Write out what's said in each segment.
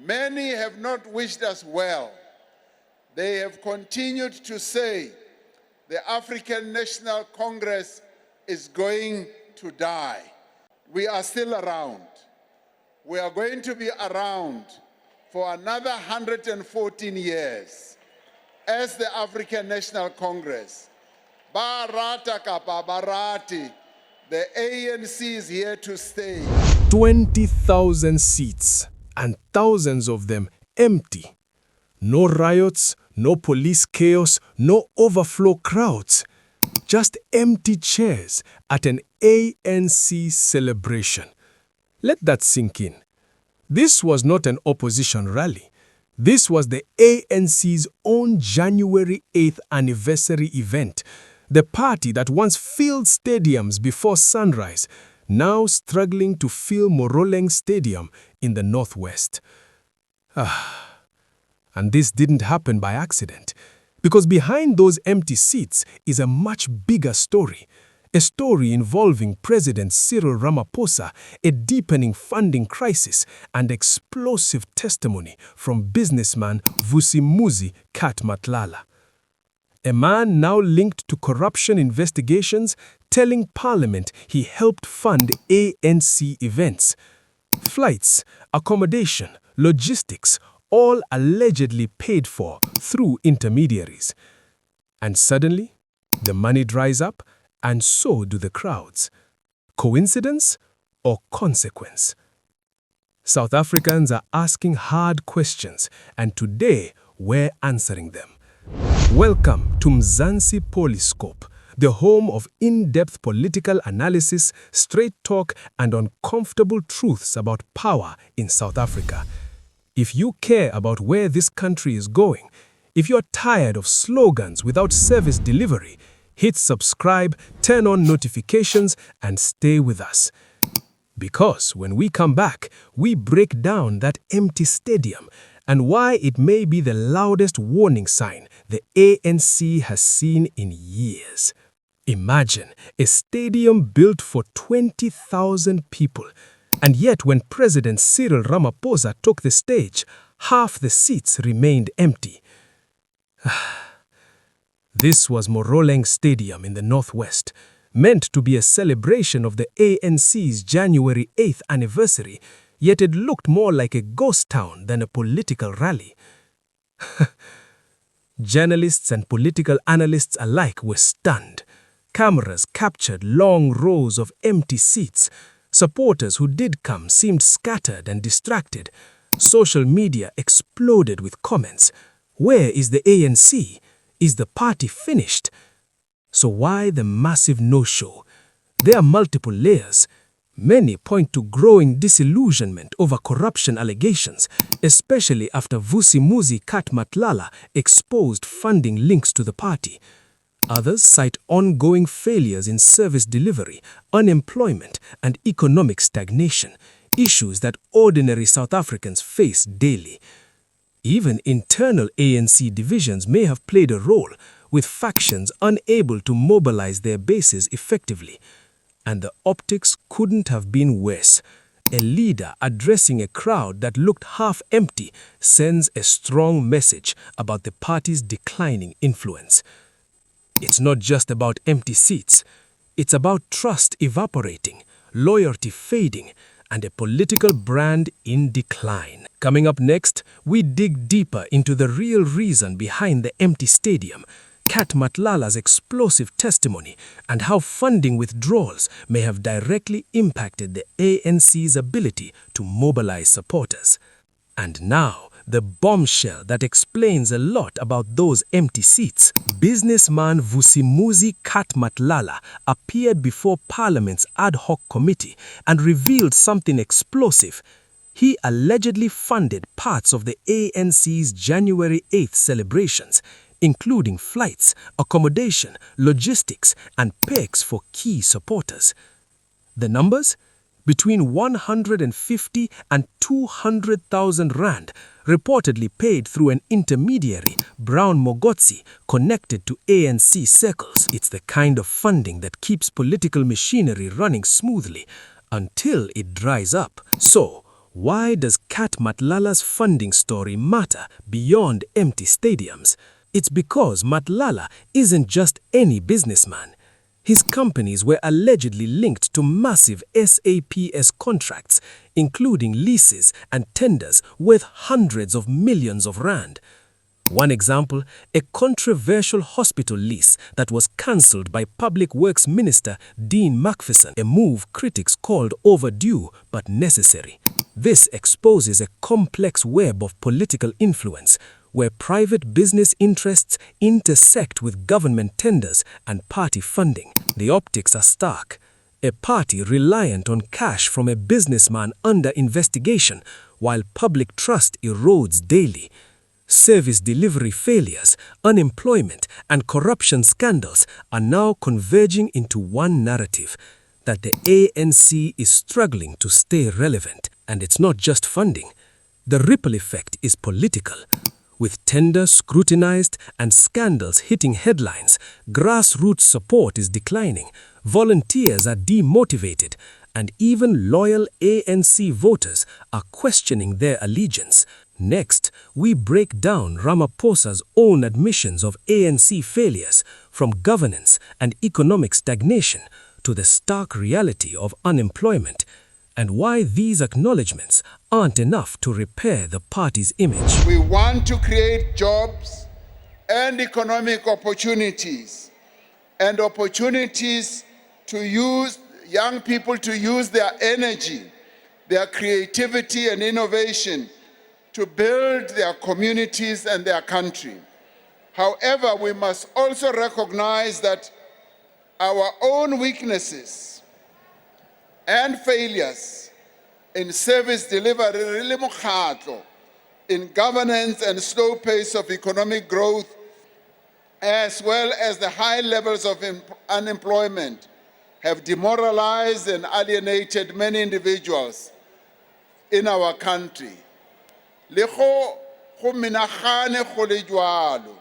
Many have not wished us well. They have continued to say the African National Congress is going to die. We are still around. We are going to be around for another 114 years as the African National Congress. Barata kapa barati, the ANC is here to stay. 20,000 seats, and thousands of them empty. No riots, no police chaos, no overflow crowds. Just empty chairs at an ANC celebration. Let that sink in. This was not an opposition rally. This was the ANC's own January 8th anniversary event. The party that once filled stadiums before sunrise, now struggling to fill Moruleng Stadium in the northwest. And this didn't happen by accident, because behind those empty seats is a much bigger story. A story involving President Cyril Ramaphosa, a deepening funding crisis, and explosive testimony from businessman Vusimuzi Cat Matlala. A man now linked to corruption investigations, telling Parliament he helped fund ANC events. Flights, accommodation, logistics, all allegedly paid for through intermediaries. And suddenly, the money dries up, and so do the crowds. Coincidence or consequence? South Africans are asking hard questions, and today we're answering them. Welcome to Mzansi PoliScope, the home of in-depth political analysis, straight talk, and uncomfortable truths about power in South Africa. If you care about where this country is going, if you're tired of slogans without service delivery, hit subscribe, turn on notifications, and stay with us. Because when we come back, we break down that empty stadium and why it may be the loudest warning sign the ANC has seen in years. Imagine a stadium built for 20,000 people, and yet when President Cyril Ramaphosa took the stage, half the seats remained empty. This was Moruleng Stadium in the northwest, meant to be a celebration of the ANC's January 8th anniversary, yet it looked more like a ghost town than a political rally. Journalists and political analysts alike were stunned. Cameras captured long rows of empty seats. Supporters who did come seemed scattered and distracted. Social media exploded with comments. Where is the ANC? Is the party finished? So why the massive no-show? There are multiple layers. Many point to growing disillusionment over corruption allegations, especially after Vusimuzi Cat Matlala exposed funding links to the party. Others cite ongoing failures in service delivery, unemployment, and economic stagnation, issues that ordinary South Africans face daily. Even internal ANC divisions may have played a role, with factions unable to mobilize their bases effectively. And the optics couldn't have been worse. A leader addressing a crowd that looked half empty sends a strong message about the party's declining influence. It's not just about empty seats. It's about trust evaporating, loyalty fading, and a political brand in decline. Coming up next, we dig deeper into the real reason behind the empty stadium, Cat Matlala's explosive testimony, and how funding withdrawals may have directly impacted the ANC's ability to mobilize supporters. And now, the bombshell that explains a lot about those empty seats. Businessman Vusimuzi Cat Matlala appeared before Parliament's ad hoc committee and revealed something explosive. He allegedly funded parts of the ANC's January 8th celebrations, including flights, accommodation, logistics, and perks for key supporters. The numbers? Between 150 and 200,000 rand, reportedly paid through an intermediary, Brown Mogotsi, connected to ANC circles. It's the kind of funding that keeps political machinery running smoothly until it dries up. So, Why does Cat Matlala's funding story matter beyond empty stadiums? It's because Matlala isn't just any businessman. His companies were allegedly linked to massive SAPS contracts, including leases and tenders worth hundreds of millions of rand. One example, a controversial hospital lease that was cancelled by Public Works Minister Dean Macpherson, a move critics called overdue but necessary. This exposes a complex web of political influence, where private business interests intersect with government tenders and party funding. The optics are stark. A party reliant on cash from a businessman under investigation, while public trust erodes daily. Service delivery failures, unemployment, and corruption scandals are now converging into one narrative, that the ANC is struggling to stay relevant. And it's not just funding. The ripple effect is political. With tenders scrutinized and scandals hitting headlines, grassroots support is declining, volunteers are demotivated, and even loyal ANC voters are questioning their allegiance. Next, we break down Ramaphosa's own admissions of ANC failures, from governance and economic stagnation to the stark reality of unemployment, and why these acknowledgements aren't enough to repair the party's image. We want to create jobs and economic opportunities, and opportunities to use young people to use their energy, their creativity and innovation to build their communities and their country. However, we must also recognize that our own weaknesses and failures in service delivery, in governance and slow pace of economic growth, as well as the high levels of unemployment, have demoralized and alienated many individuals in our country. Le go menagane go le jwalo,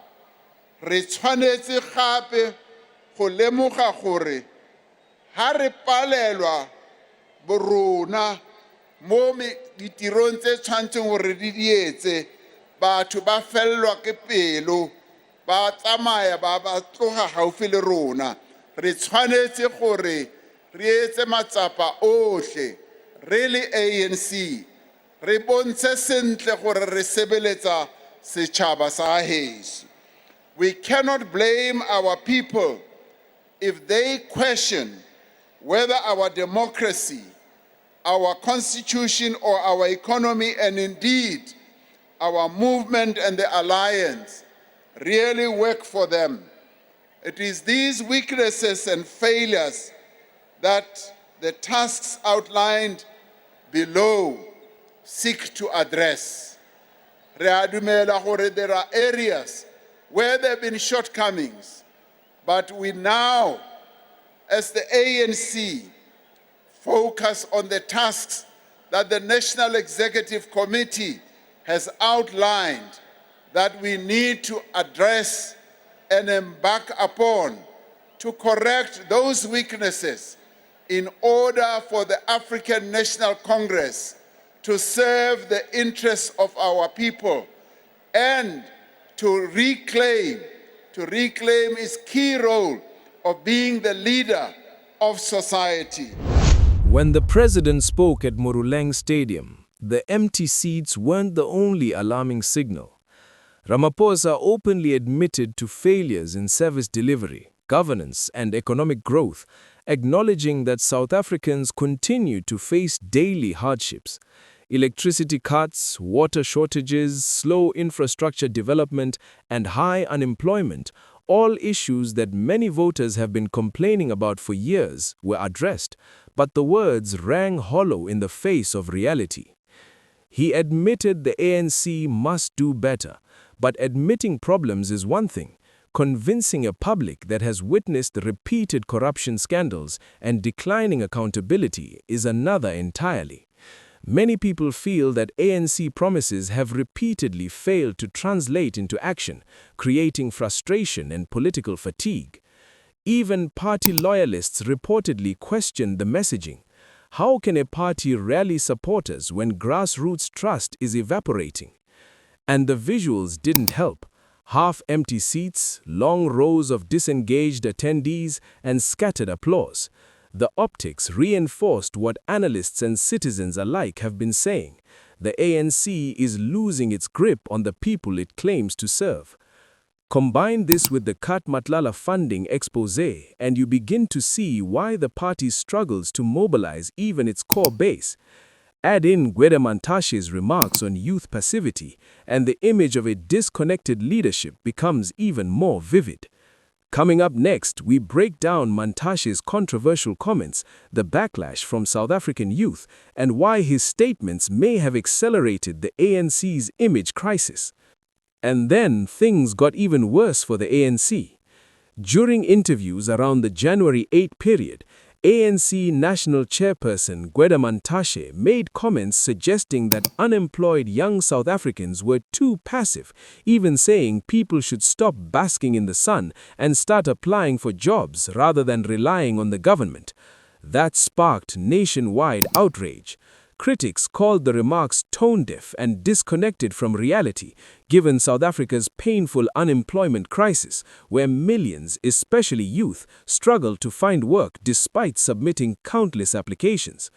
re tshwanetse gape go lemoga gore ha re palelwa borona mo ditirong tse tshwantseng gore di dietse, batho ba fellwa ke pelo, ba tsamaya ba tloga gaufi le rona. Re tshwanetse gore re etse matsapa ohle, really ANC, re bontshe sentle gore re sebeletsa setšhaba sa heso. We cannot blame our people if they question whether our democracy, our constitution, or our economy, and indeed our movement and the alliance really work for them. It is these weaknesses and failures that the tasks outlined below seek to address. Re a dumela gore there are areas where there have been shortcomings, but we now, as the ANC, focus on the tasks that the National Executive Committee has outlined that we need to address and embark upon to correct those weaknesses in order for the African National Congress to serve the interests of our people and to reclaim its key role of being the leader of society. When the president spoke at Moruleng Stadium, the empty seats weren't the only alarming signal. Ramaphosa openly admitted to failures in service delivery, governance, and economic growth, acknowledging that South Africans continue to face daily hardships. Electricity cuts, water shortages, slow infrastructure development, and high unemployment, all issues that many voters have been complaining about for years, were addressed, but the words rang hollow in the face of reality. He admitted the ANC must do better, but admitting problems is one thing. Convincing a public that has witnessed repeated corruption scandals and declining accountability is another entirely. Many people feel that ANC promises have repeatedly failed to translate into action, creating frustration and political fatigue. Even party loyalists reportedly questioned the messaging. How can a party rally supporters when grassroots trust is evaporating? And the visuals didn't help. Half-empty seats, long rows of disengaged attendees, and scattered applause. The optics reinforced what analysts and citizens alike have been saying. The ANC is losing its grip on the people it claims to serve. Combine this with the Cat Matlala funding exposé, and you begin to see why the party struggles to mobilize even its core base. Add in Gwede Mantashe's remarks on youth passivity, and the image of a disconnected leadership becomes even more vivid. Coming up next, we break down Mantashe's controversial comments, the backlash from South African youth, and why his statements may have accelerated the ANC's image crisis. And then things got even worse for the ANC. During interviews around the January 8 period, ANC National Chairperson Gwede Mantashe made comments suggesting that unemployed young South Africans were too passive, even saying people should stop basking in the sun and start applying for jobs rather than relying on the government. That sparked nationwide outrage. Critics called the remarks tone-deaf and disconnected from reality, given South Africa's painful unemployment crisis, where millions, especially youth, struggle to find work despite submitting countless applications.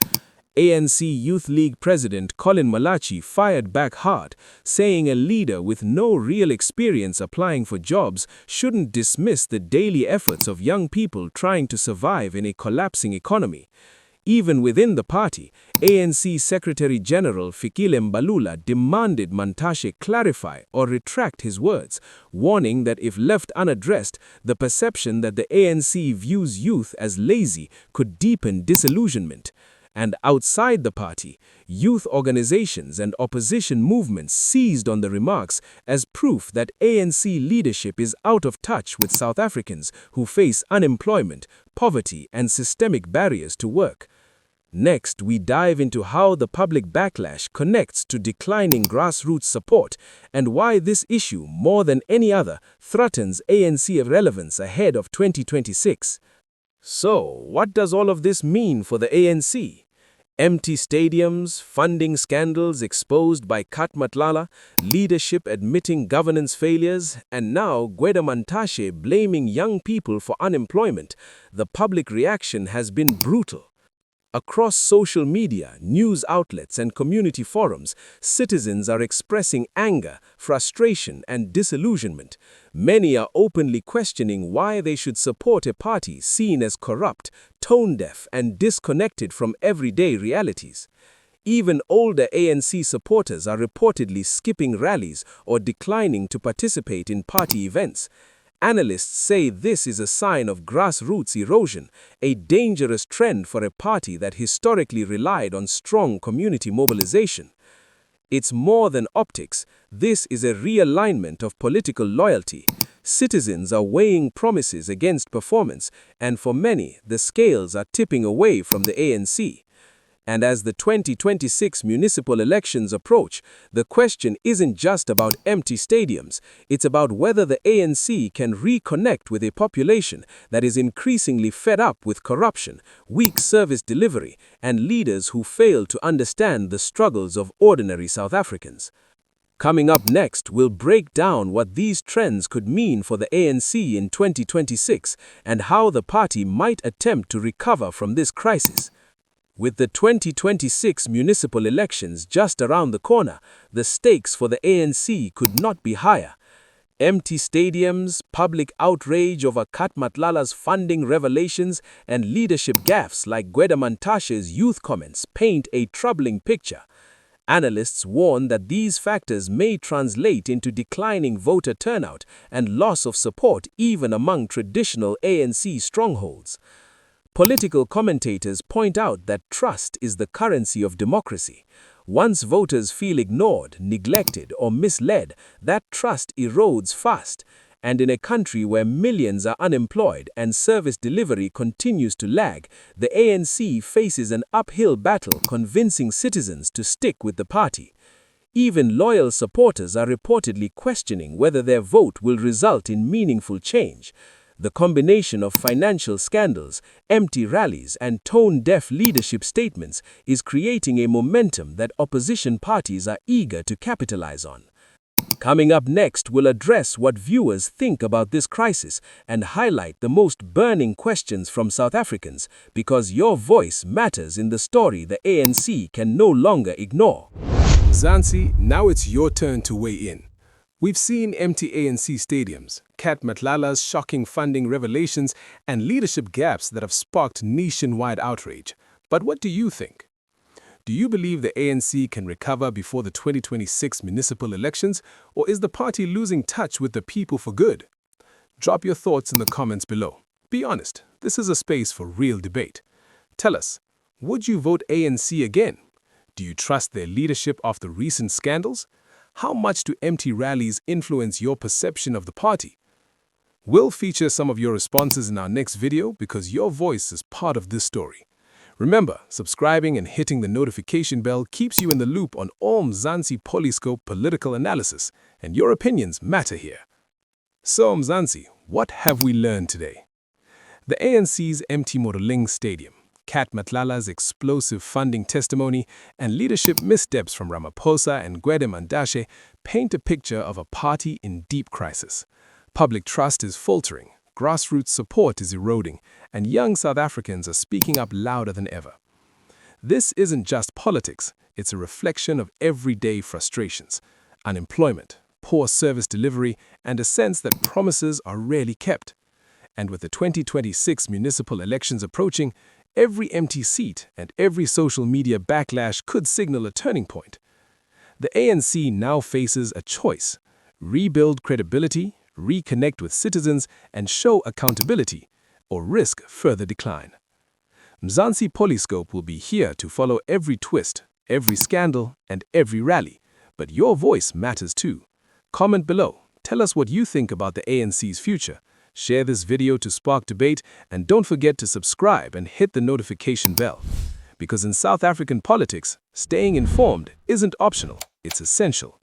ANC Youth League President Colin Malachi fired back hard, saying a leader with no real experience applying for jobs shouldn't dismiss the daily efforts of young people trying to survive in a collapsing economy. Even within the party, ANC Secretary General Fikile Mbalula demanded Mantashe clarify or retract his words, warning that if left unaddressed, the perception that the ANC views youth as lazy could deepen disillusionment. And outside the party, youth organizations and opposition movements seized on the remarks as proof that ANC leadership is out of touch with South Africans who face unemployment, poverty, and systemic barriers to work. Next, we dive into how the public backlash connects to declining grassroots support and why this issue, more than any other, threatens ANC relevance ahead of 2026. So, what does all of this mean for the ANC? Empty stadiums, funding scandals exposed by Cat Matlala, leadership admitting governance failures, and now Gwede Mantashe blaming young people for unemployment. The public reaction has been brutal. Across social media, news outlets, and community forums, citizens are expressing anger, frustration, and disillusionment. Many are openly questioning why they should support a party seen as corrupt, tone-deaf, and disconnected from everyday realities. Even older ANC supporters are reportedly skipping rallies or declining to participate in party events. Analysts say this is a sign of grassroots erosion, a dangerous trend for a party that historically relied on strong community mobilization. It's more than optics. This is a realignment of political loyalty. Citizens are weighing promises against performance, and for many, the scales are tipping away from the ANC. And as the 2026 municipal elections approach, the question isn't just about empty stadiums. It's about whether the ANC can reconnect with a population that is increasingly fed up with corruption, weak service delivery, and leaders who fail to understand the struggles of ordinary South Africans. Coming up next, we'll break down what these trends could mean for the ANC in 2026 and how the party might attempt to recover from this crisis. With the 2026 municipal elections just around the corner, the stakes for the ANC could not be higher. Empty stadiums, public outrage over Cat Matlala's funding revelations, and leadership gaffes like Gwede Mantashe's youth comments paint a troubling picture. Analysts warn that these factors may translate into declining voter turnout and loss of support even among traditional ANC strongholds. Political commentators point out that trust is the currency of democracy. Once voters feel ignored, neglected, or misled, that trust erodes fast. And in a country where millions are unemployed and service delivery continues to lag, the ANC faces an uphill battle convincing citizens to stick with the party. Even loyal supporters are reportedly questioning whether their vote will result in meaningful change. The combination of financial scandals, empty rallies, and tone-deaf leadership statements is creating a momentum that opposition parties are eager to capitalize on. Coming up next, we'll address what viewers think about this crisis and highlight the most burning questions from South Africans, because your voice matters in the story the ANC can no longer ignore. Mzansi, now it's your turn to weigh in. We've seen empty ANC stadiums, Cat Matlala's shocking funding revelations, and leadership gaps that have sparked nationwide outrage. But what do you think? Do you believe the ANC can recover before the 2026 municipal elections, or is the party losing touch with the people for good? Drop your thoughts in the comments below. Be honest, this is a space for real debate. Tell us, would you vote ANC again? Do you trust their leadership after recent scandals? How much do empty rallies influence your perception of the party? We'll feature some of your responses in our next video because your voice is part of this story. Remember, subscribing and hitting the notification bell keeps you in the loop on all Mzansi PoliScope political analysis, and your opinions matter here. So Mzansi, what have we learned today? The ANC's empty Moruleng Stadium, Cat Matlala's explosive funding testimony, and leadership missteps from Ramaphosa and Gwede Mantashe paint a picture of a party in deep crisis. Public trust is faltering, grassroots support is eroding, and young South Africans are speaking up louder than ever. This isn't just politics, it's a reflection of everyday frustrations, unemployment, poor service delivery, and a sense that promises are rarely kept. And with the 2026 municipal elections approaching, every empty seat and every social media backlash could signal a turning point. The ANC now faces a choice: rebuild credibility, reconnect with citizens, and show accountability, or risk further decline. Mzansi PoliScope will be here to follow every twist, every scandal, and every rally. But your voice matters too. Comment below. Tell us what you think about the ANC's future. Share this video to spark debate, and don't forget to subscribe and hit the notification bell. Because in South African politics, staying informed isn't optional, it's essential.